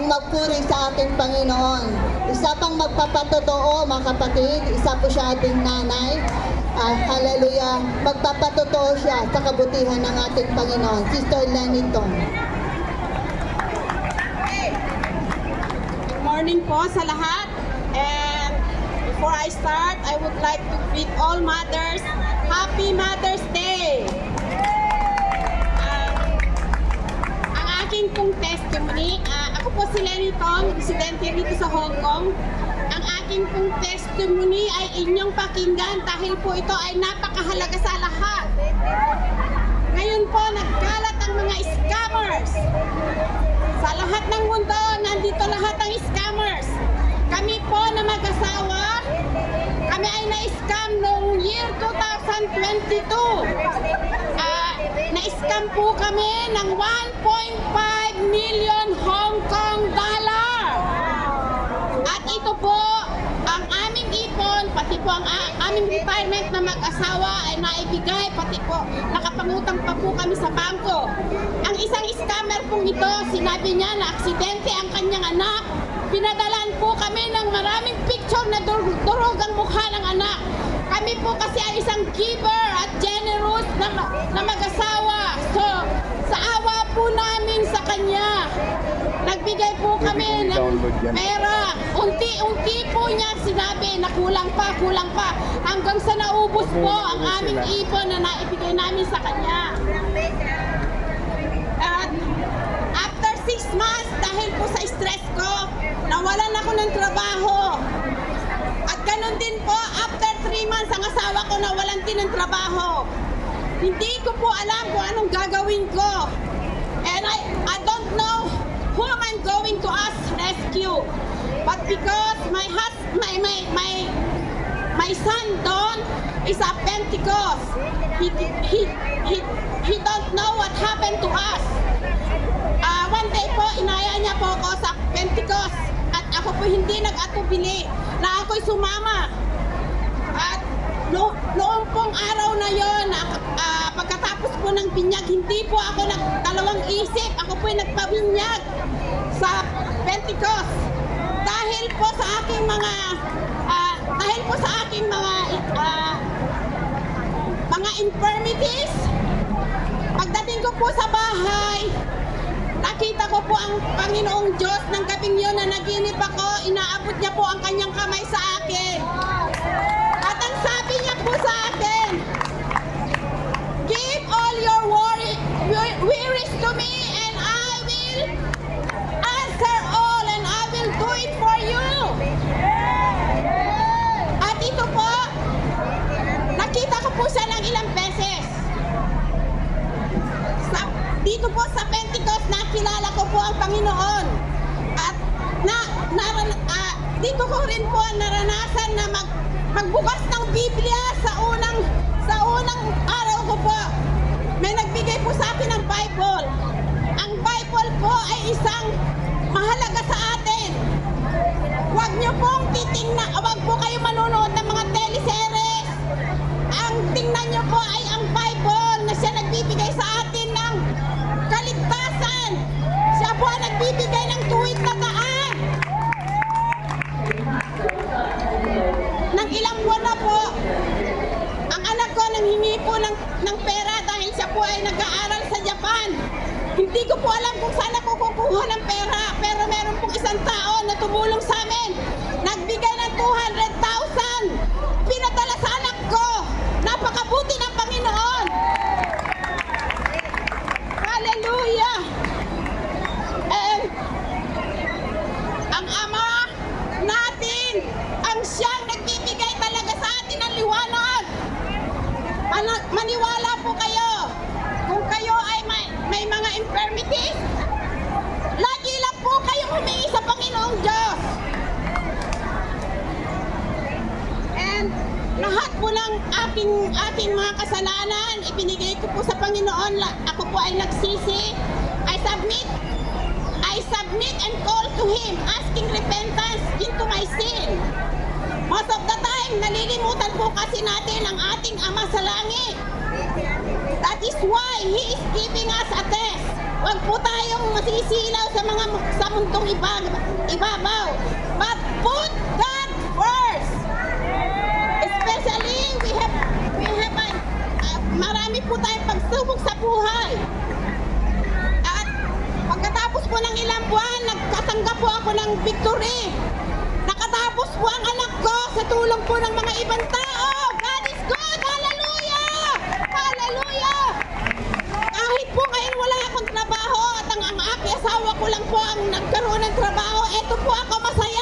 ang magpuri sa ating Panginoon. Isa pang magpapatotoo, mga kapatid, isa po siya ating nanay. Hallelujah. Magpapatotoo siya sa kabutihan ng ating Panginoon. Sister Lenny Tong. Good morning po sa lahat. And before I start, I would like to greet all mothers. Happy Mother's Day! Ang aking pong testimony, ako po si Lenny Tong, residente dito sa Hong Kong. Ang aking pong testimony ay inyong pakinggan dahil po ito ay napakahalaga sa lahat. Ngayon po, nagkalat ang mga scammers. Sa lahat ng mundo, nandito lahat ang scammers. Kami po na mag-asawa, kami ay na-scam noong year 2022. Na-scam po kami ng 1.5 million Hong Kong dollar. At ito po, ang aming ipon, pati po ang aming retirement na mag-asawa ay naibigay, pati po nakapangutang pa po kami sa bangko. Ang isang scammer pong ito, sinabi niya na aksidente ang kanyang anak. Pinadalan po kami ng maraming picture na durog ang mukha ng anak. Kami po kasi ay isang giver at generous na mag-asawa. So, sa awa po namin sa kanya, nagbigay po kami ng pera. Unti-unti po niya sinabi na kulang pa. Hanggang sa naubos po ang aming ipon na naibigay namin sa kanya. At after 6 months, dahil po sa stress ko, nawalan ako ng trabaho. At ganun din po, after 3 months, ang asawa ko nawalan din ng trabaho. Hindi ko po alam kung anong gagawin ko. And I don't know whom I'm going to ask rescue. But because my son Don is a Pentecost, he don't know what happened to us. One day po, inaya niya po ako sa Pentecost at ako po hindi nag-atubili na ako'y sumama. At noong pong araw na yon, pagkatapos po ng binyag, hindi po ako nagdalawang isip. Ako po'y nagpabinyag sa Pentecost. Dahil po sa aking mga infirmities, pagdating ko po sa bahay, nakita ko po ang Panginoong Diyos ng gabing yun na naginip ako, inaabot niya po ang kanyang kamay sa akin. At ang sabi niya po sa akin, give all your worries to me and I will answer all and I will do it for you. At ito po, nakita ko po siya ng ilang beses. Dito po sa Pentecost, nakilala ko po ang Panginoon. At dito ko rin po naranasan na magbukas ng Biblia sa unang araw ko po. May nagbigay po sa akin ng Bible. Ang Bible po ay isang mahalaga sa atin. Huwag niyo pong titingnan, huwag po kayo manonood ng mga teleseries. Ang tingnan niyo po ay ang Bible na siya nagbibigay sa atin ng kaligtasan. Siya po ang nagbibigay ng tuwid na daan. Nang ilang buwan na po, ang anak ko nanghingi po ng pera dahil siya po ay nag-aaral sa Japan. Hindi ko po alam kung saan ako kukuha ng pera, pero meron pong isang tao na tumulong sa amin. Nagbigay ng 200,000. Pinadala sa anak ko. Napakabuti ng Panginoon. Hallelujah! And ang Ama natin, ang siyang nagbibigay talaga sa atin ng liwanag. Maniwala po kayo. Kung kayo ay may mga infirmities, lagi lang po kayong humingi sa Panginoong Diyos. And lahat po ng aking mga kasalanan, ibinigay ko po sa Panginoon. Ako po ay nagsisi. I submit and call to Him, asking repentance into my sin. Most of the time, nalilimutan po kasi natin ang ating Ama sa langit. That is why He is giving us a test. Huwag po tayong masisilaw sa mundong ibabaw. But put God first. Especially, we have marami po tayong pagsubok sa buhay. At pagkatapos po ng ilang buwan, nagkatanggap po ako ng victory. Nakatapos po ang anak ko sa tulong po ng mga ibang tao. God is good! Hallelujah! Hallelujah! Kahit po ngayon wala akong trabaho at ang aking asawa ko lang po ang nagkaroon ng trabaho, eto po ako masaya.